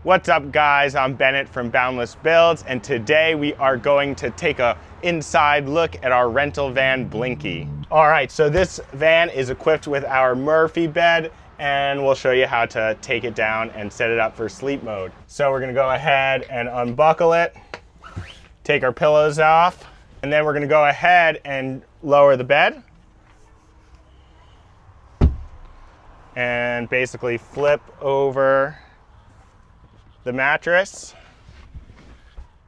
What's up guys, I'm Bennett from Boundless Builds, and today we are going to take a inside look at our rental van Blinky. Alright, so this van is equipped with our Murphy bed, and we'll show you how to take it down and set it up for sleep mode. So we're gonna go ahead and unbuckle it, take our pillows off, and then we're gonna go ahead and lower the bed. And basically flip over the mattress,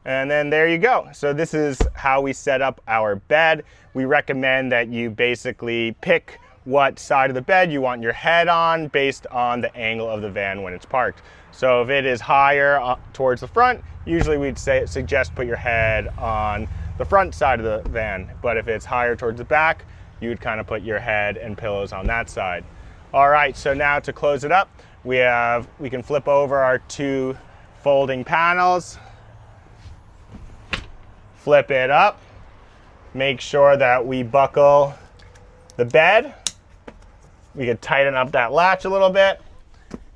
and then there you go. So this is how we set up our bed. We recommend that you basically pick what side of the bed you want your head on based on the angle of the van when it's parked. So if it is higher towards the front, usually we'd suggest put your head on the front side of the van, but if it's higher towards the back, you would kind of put your head and pillows on that side. All right, so now to close it up, we can flip over our two folding panels, flip it up, make sure that we buckle the bed. We can tighten up that latch a little bit,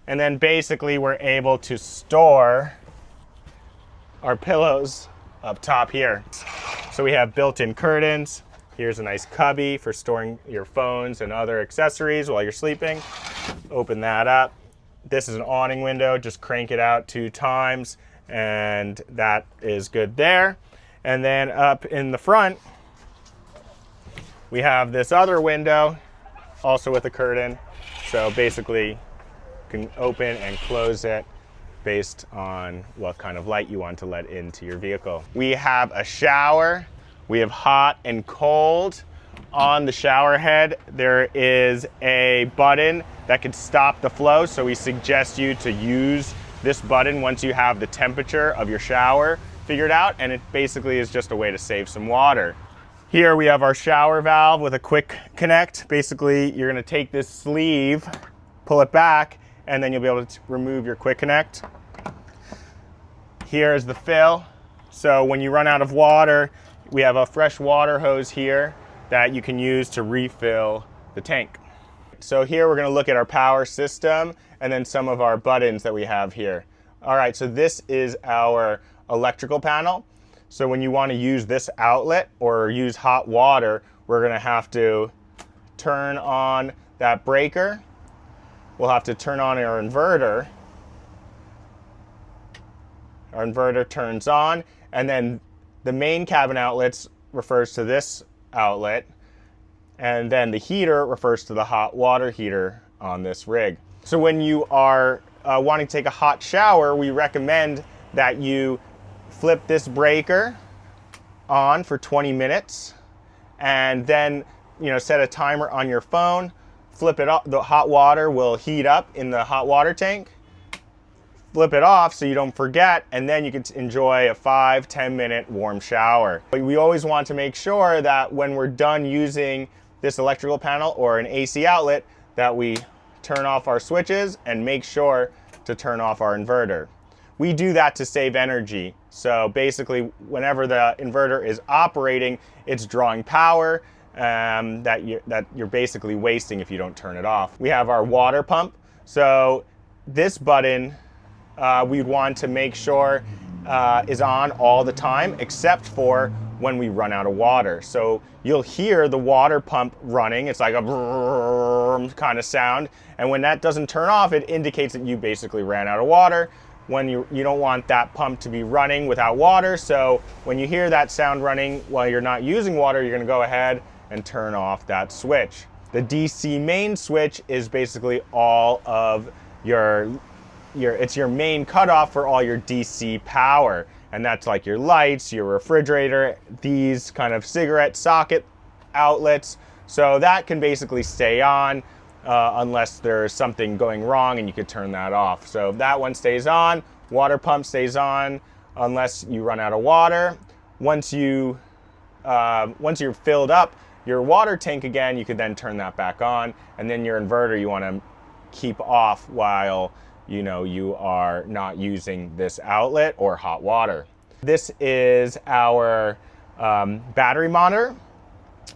and then basically we're able to store our pillows up top here. So we have built-in curtains. Here's a nice cubby for storing your phones and other accessories while you're sleeping. Open that up. This is an awning window, just crank it out 2 times, and that is good there. And then up in the front, we have this other window, also with a curtain. So basically, you can open and close it based on what kind of light you want to let into your vehicle. We have a shower. We have hot and cold. On the shower head, there is a button that can stop the flow, so we suggest you to use this button once you have the temperature of your shower figured out, and it basically is just a way to save some water. Here we have our shower valve with a quick connect. Basically, you're gonna take this sleeve, pull it back, and then you'll be able to remove your quick connect. Here is the fill. So when you run out of water, we have a fresh water hose here that you can use to refill the tank. So here we're going to look at our power system and then some of our buttons that we have here. All right, so this is our electrical panel. So when you want to use this outlet or use hot water, we're going to have to turn on that breaker. We'll have to turn on our inverter. Our inverter turns on, and then the main cabin outlets refers to this outlet, and then the heater refers to the hot water heater on this rig. So when you are wanting to take a hot shower, we recommend that you flip this breaker on for 20 minutes and then set a timer on your phone, flip it up, the hot water will heat up in the hot water tank, flip it off so you don't forget, and then you can enjoy a 5-10 minute warm shower. But we always want to make sure that when we're done using this electrical panel or an AC outlet, that we turn off our switches and make sure to turn off our inverter. We do that to save energy. So basically, whenever the inverter is operating, it's drawing power that you're basically wasting if you don't turn it off. We have our water pump. So this button we'd want to make sure is on all the time, except for when we run out of water. So you'll hear the water pump running. It's like a brrrr kind of sound. And when that doesn't turn off, it indicates that you basically ran out of water. When you don't want that pump to be running without water. So when you hear that sound running while you're not using water, you're gonna go ahead and turn off that switch. The DC main switch is basically all of it's your main cutoff for all your DC power. And that's like your lights, your refrigerator, these kind of cigarette socket outlets. So that can basically stay on unless there's something going wrong and you could turn that off. So that one stays on, water pump stays on unless you run out of water. Once you're filled up your water tank again, you could then turn that back on, and then your inverter you want to keep off while you are not using this outlet or hot water. This is our battery monitor,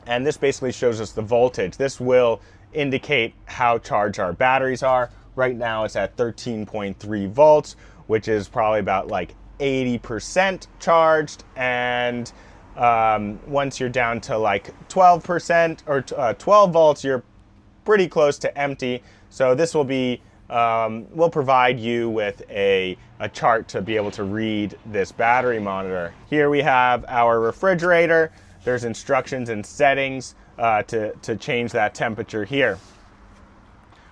and this basically shows us the voltage. This will indicate how charged our batteries are. Right now it's at 13.3 volts. which is probably about like 80% charged, and once you're down to like 12% or 12 volts, you're pretty close to empty. So this will be will provide you with a chart to be able to read this battery monitor. Here we have our refrigerator. There's instructions and settings to change that temperature here.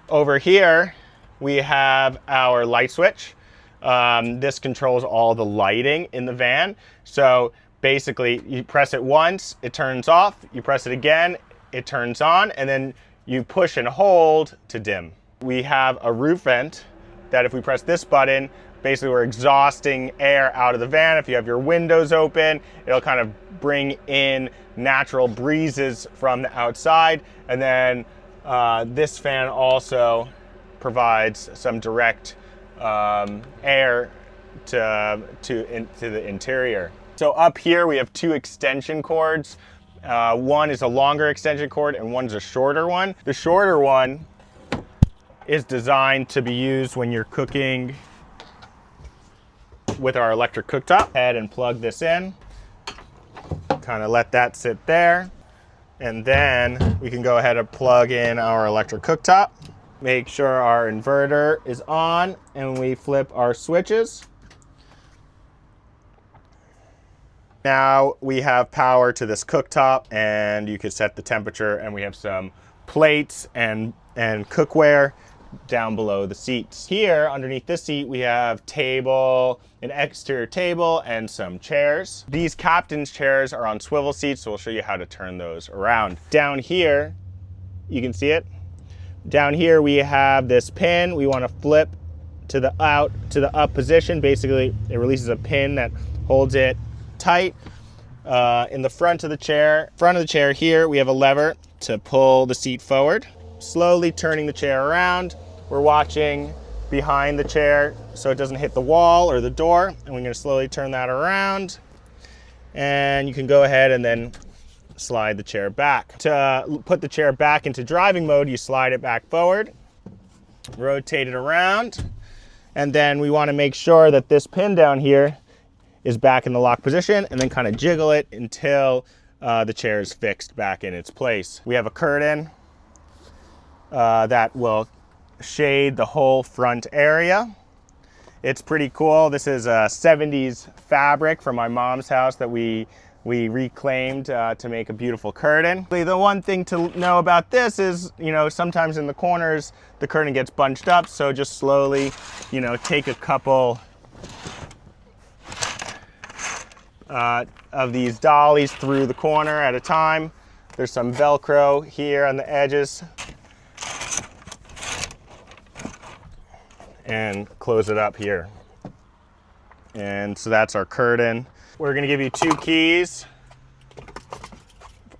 Over here, we have our light switch. This controls all the lighting in the van. So basically, you press it once, it turns off. You press it again, it turns on, and then you push and hold to dim. We have a roof vent that if we press this button, basically we're exhausting air out of the van. If you have your windows open, it'll kind of bring in natural breezes from the outside. And then this fan also provides some direct air to the interior. So up here we have two extension cords. One is a longer extension cord and one's a shorter one. The shorter one is designed to be used when you're cooking with our electric cooktop. Go ahead and plug this in. Kind of let that sit there. And then we can go ahead and plug in our electric cooktop. Make sure our inverter is on, and we flip our switches. Now we have power to this cooktop, and you can set the temperature, and we have some plates and cookware down below the seats. Here, underneath this seat, we have an exterior table and some chairs. These captain's chairs are on swivel seats, so we'll show you how to turn those around. Down here, you can see it. Down here, we have this pin. We want to flip to the up position. Basically, it releases a pin that holds it tight. In the front of the chair here, we have a lever to pull the seat forward. Slowly turning the chair around. We're watching behind the chair so it doesn't hit the wall or the door, and we're going to slowly turn that around. And you can go ahead and then slide the chair back. To put the chair back into driving mode, you slide it back forward, rotate it around, and then we want to make sure that this pin down here is back in the lock position, and then kind of jiggle it until the chair is fixed back in its place. We have a curtain that will shade the whole front area. It's pretty cool. This is a 70s fabric from my mom's house that we reclaimed to make a beautiful curtain. The one thing to know about this is, sometimes in the corners the curtain gets bunched up, so just slowly, take a couple of these dollies through the corner at a time. There's some Velcro here on the edges. And close it up here. And so that's our curtain. We're gonna give you 2 keys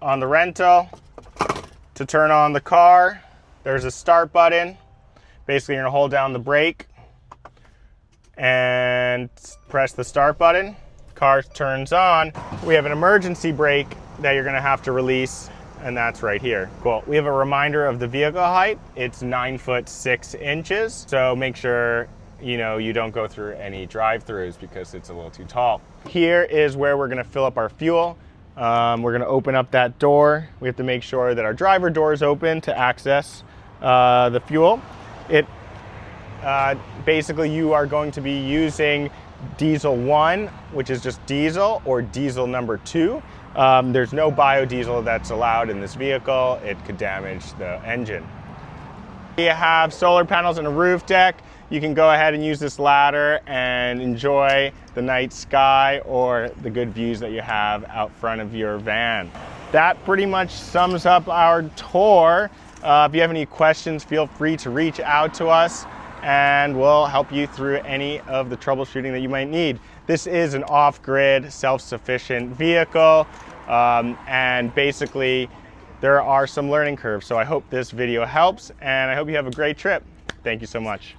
on the rental to turn on the car. There's a start button. Basically, you're gonna hold down the brake and press the start button. Car turns on. We have an emergency brake that you're gonna have to release, and that's right here. Cool. We have a reminder of the vehicle height. It's 9 foot 6 inches. So make sure you don't go through any drive-throughs because it's a little too tall. Here is where we're gonna fill up our fuel. We're gonna open up that door. We have to make sure that our driver door is open to access the fuel. Basically, you are going to be using diesel 1, which is just diesel, or diesel number 2. There's no biodiesel that's allowed in this vehicle. It could damage the engine. We have solar panels and a roof deck. You can go ahead and use this ladder and enjoy the night sky or the good views that you have out front of your van. That pretty much sums up our tour. If you have any questions, feel free to reach out to us and we'll help you through any of the troubleshooting that you might need. This is an off-grid, self-sufficient vehicle, and basically there are some learning curves. So I hope this video helps, and I hope you have a great trip. Thank you so much.